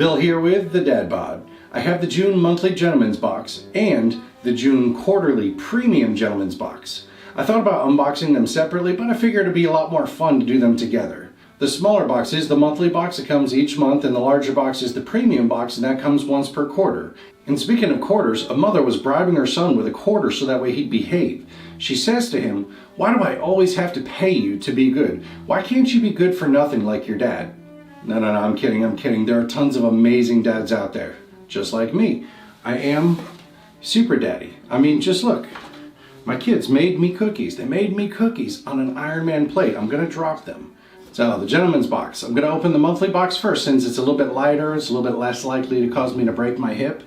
Bill here with the Dad Bod. I have the June monthly gentleman's box and the June quarterly premium gentleman's box. I thought about unboxing them separately, but I figured it'd be a lot more fun to do them together. The smaller box is the monthly box that comes each month, and the larger box is the premium box, and that comes once per quarter. And speaking of quarters, a mother was bribing her son with a quarter so that way he'd behave. She says to him, "Why do I always have to pay you to be good? Why can't you be good for nothing like your dad?" No, I'm kidding. There are tons of amazing dads out there, just like me. I am super daddy. I mean, just look. My kids made me cookies. They made me cookies on an Iron Man plate. I'm gonna drop them. So the gentleman's box. I'm gonna open the monthly box first since it's a little bit lighter. It's a little bit less likely to cause me to break my hip.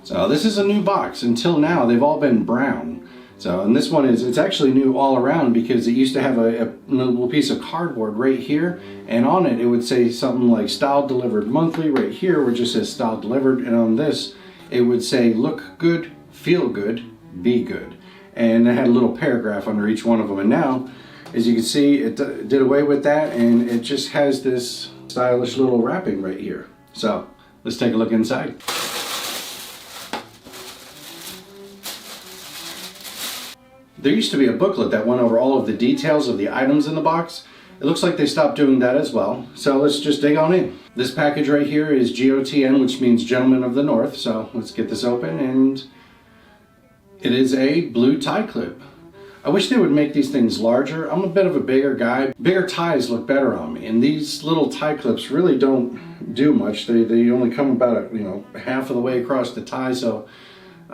So this is a new box. Until now, they've all been brown. So, and this one it's actually new all around because it used to have a little piece of cardboard right here, and on it would say something like style delivered monthly right here, where it just says style delivered, and on this it would say look good, feel good, be good. And it had a little paragraph under each one of them, and now as you can see it did away with that, and it just has this stylish little wrapping right here. So let's take a look inside. There used to be a booklet that went over all of the details of the items in the box. It looks like they stopped doing that as well. So let's just dig on in. This package right here is GOTN, which means Gentleman of the North. So let's get this open, and it is a blue tie clip. I wish they would make these things larger. I'm a bit of a bigger guy. Bigger ties look better on me, and these little tie clips really don't do much. They only come about half of the way across the tie, so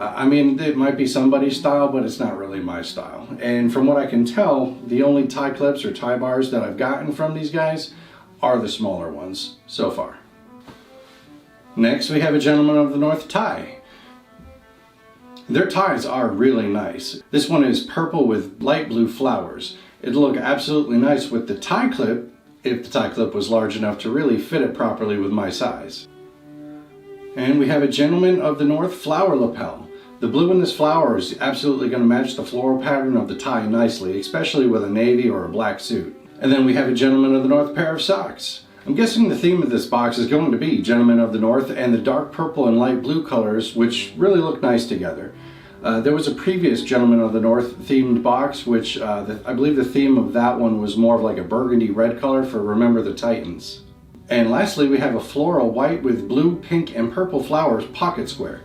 I mean, it might be somebody's style, but it's not really my style. And from what I can tell, the only tie clips or tie bars that I've gotten from these guys are the smaller ones so far. Next, we have a Gentleman of the North tie. Their ties are really nice. This one is purple with light blue flowers. It'd look absolutely nice with the tie clip if the tie clip was large enough to really fit it properly with my size. And we have a Gentleman of the North flower lapel. The blue in this flower is absolutely going to match the floral pattern of the tie nicely, especially with a navy or a black suit. And then we have a Gentleman of the North pair of socks. I'm guessing the theme of this box is going to be Gentleman of the North and the dark purple and light blue colors, which really look nice together. There was a previous Gentleman of the North themed box, which I believe the theme of that one was more of like a burgundy red color for Remember the Titans. And lastly, we have a floral white with blue, pink, and purple flowers pocket square.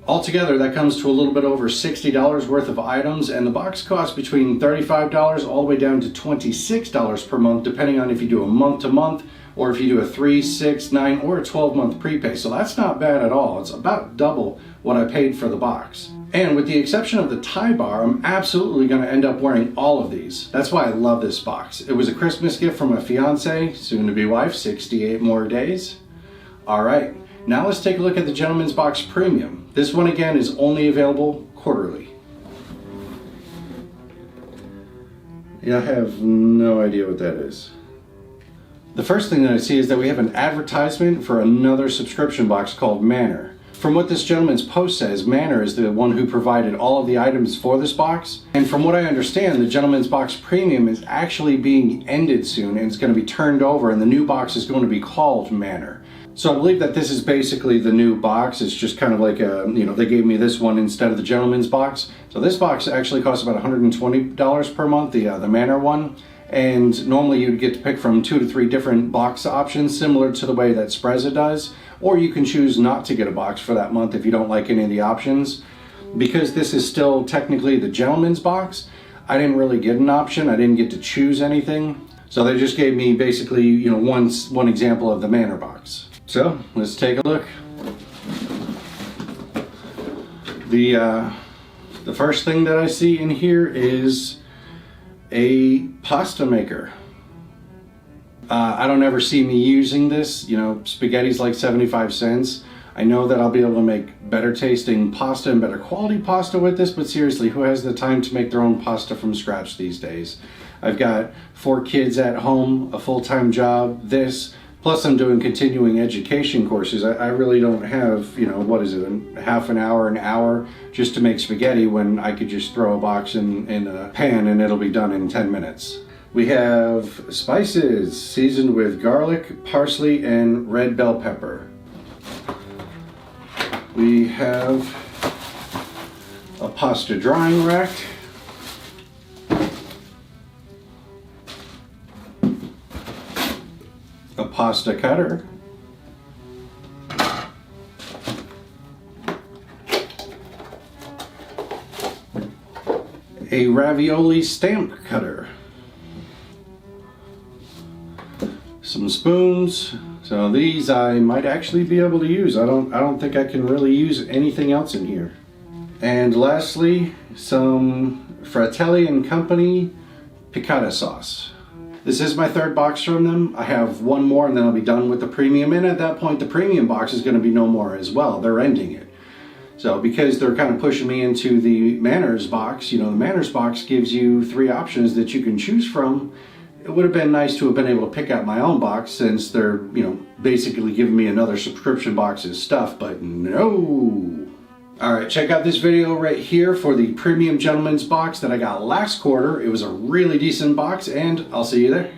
Altogether, that comes to a little bit over $60 worth of items, and the box costs between $35 all the way down to $26 per month, depending on if you do a month-to-month, or if you do a 3, 6, 9, or a 12-month prepay. So that's not bad at all. It's about double what I paid for the box. And with the exception of the tie bar, I'm absolutely going to end up wearing all of these. That's why I love this box. It was a Christmas gift from my fiance, soon-to-be wife, 68 more days. All right, now let's take a look at the Gentleman's Box Premium. This one again is only available quarterly. Yeah, I have no idea what that is. The first thing that I see is that we have an advertisement for another subscription box called Manor. From what this gentleman's post says, Manor is the one who provided all of the items for this box. And from what I understand, the Gentleman's Box Premium is actually being ended soon, and it's going to be turned over, and the new box is going to be called Manor. So I believe that this is basically the new box. It's just kind of like they gave me this one instead of the Gentleman's Box. So this box actually costs about $120 per month, the Manor one. And normally you'd get to pick from 2 to 3 different box options, similar to the way that Spreza does. Or you can choose not to get a box for that month if you don't like any of the options. Because this is still technically the Gentleman's Box, I didn't really get an option. I didn't get to choose anything. So they just gave me basically, one example of the Manor box. So let's take a look. The first thing that I see in here is a pasta maker. I don't ever see me using this. Spaghetti's like 75 cents. I know that I'll be able to make better tasting pasta and better quality pasta with this, but seriously, who has the time to make their own pasta from scratch these days? I've got 4 kids at home, a full-time job, plus I'm doing continuing education courses. I really don't have, half an hour just to make spaghetti when I could just throw a box in a pan and it'll be done in 10 minutes. We have spices seasoned with garlic, parsley, and red bell pepper. We have a pasta drying rack. A pasta cutter. A ravioli stamp cutter. Some spoons. So these I might actually be able to use. I don't think I can really use anything else in here. And lastly, some Fratelli and Company piccata sauce. This is my third box from them. I have one more and then I'll be done with the premium, and at that point the premium box is going to be no more as well. They're ending it. So because they're kind of pushing me into the Manners box, you know, the Manners box gives you 3 options that you can choose from. It would have been nice to have been able to pick out my own box, since they're, you know, basically giving me another subscription box as stuff, but no. Alright, check out this video right here for the Premium Gentleman's box that I got last quarter. It was a really decent box, and I'll see you there.